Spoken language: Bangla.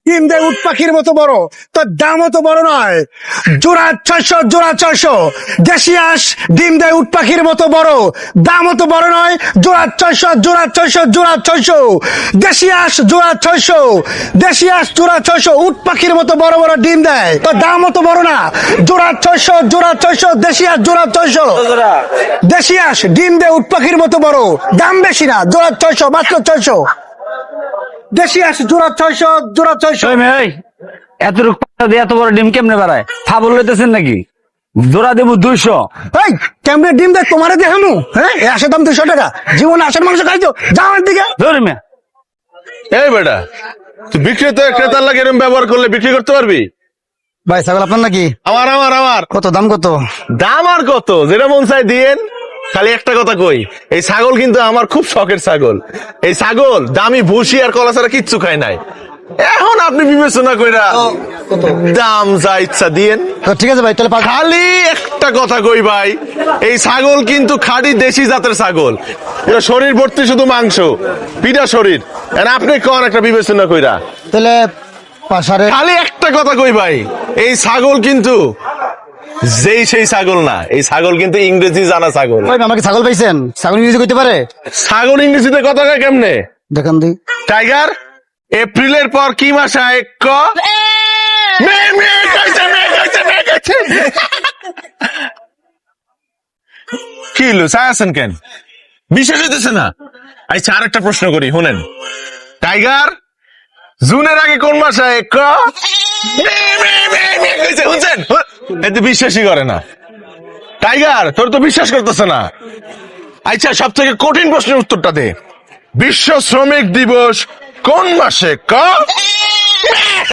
ডিম দেয় উট পাখির মতো বড়, তোর দামও তো বড় নয়। জোড়া 600, জোড়া 600। দেশি হাঁস ডিম দেয় উট পাখির মতো বড়, দামও তো বড় নয়। জোড়া 600, জোড়া 600, জোড়া 600। দেশি হাঁস জোড়া 600, দেশি হাঁস জোড়া 600। উট পাখির মতো বড় বড় ডিম দেয়, তোর দামও তো বড় না। জোড়া 600, জোড়া 600। দেশি হাঁস জোড়া 600। দেশি হাঁস ডিম দেয় উট পাখির মতো বড়, দাম বেশি না। জোড়া 600, মাত্র 600। দেশি হাঁস জোড়া 600, জোড়া 600। এতটুকু পাতা দিয়ে এত বড় ডিম কেমনে বাড়ায়? ফাবল লইতেছেন নাকি? জোড়া দেবো 200। এই কেমনে ডিম দেয় তোমারে দেখানো? হ্যাঁ, এই হাঁসের দাম 200 টাকা। জীবনে হাঁসের মাংস খাইছো? যাও এর দিকে। ধরে মেয়ে এই বেটা, তুই বিক্রেতা ক্রেতার লাগে এরকম ব্যবহার করলে বিক্রি করতে পারবি? ভাই ছাগল আপনার নাকি? আমার আমার আমার কত দাম কত? দাম আর কত, যেটা মন চাই দিয়েন। খালি একটা কথা কই, এই ছাগল কিন্তু আমার খুব শখের ছাগল। এই ছাগল দামি ভুসি আর কলা ছাড়া কিচ্ছু খায় নাই। এখন আপনি বিবেচনা কইরা দাম যা ইচ্ছা দিয়েন। তো ঠিক আছে ভাই, তাহলে খালি একটা কথা কই ভাই, এই ছাগল কিন্তু খাঁটি দেশি জাতের ছাগল। পুরো শরীর ভর্তি শুধু মাংস, পিঠা শরীর। আর আপনি কর একটা বিবেচনা কইরা। তাহলে পাশারে খালি একটা কথা কই ভাই, এই ছাগল কিন্তু যেই সেই ছাগল না, এই ছাগল কিন্তু ইংরেজি জানা ছাগল। ভাই আমাকে ছাগল পাইছেন? ছাগল ইংরেজি কইতে পারে? ছাগল ইংরেজিতে কথা কয় কেমনে? দেখান দি। টাইগার এপ্রিলের পর কি মাস হয়? ক মে মে কইছে, মে কইছে, মে কইছে। কি হলো, চাই আছেন কেন? বিশেষ হইতেছে না। আচ্ছা আর একটা প্রশ্ন করি, শুনেন। টাইগার জুনের আগে কোন মাস হয়? ক মে মে মে মে কইছে, শুনছেন? এতে বিশ্বাসই করে না। টাইগার তোর তো বিশ্বাস করতেছে না। আচ্ছা সব থেকে কঠিন প্রশ্নের উত্তরটা দে। বিশ্ব শ্রমিক দিবস কোন মাসে? ক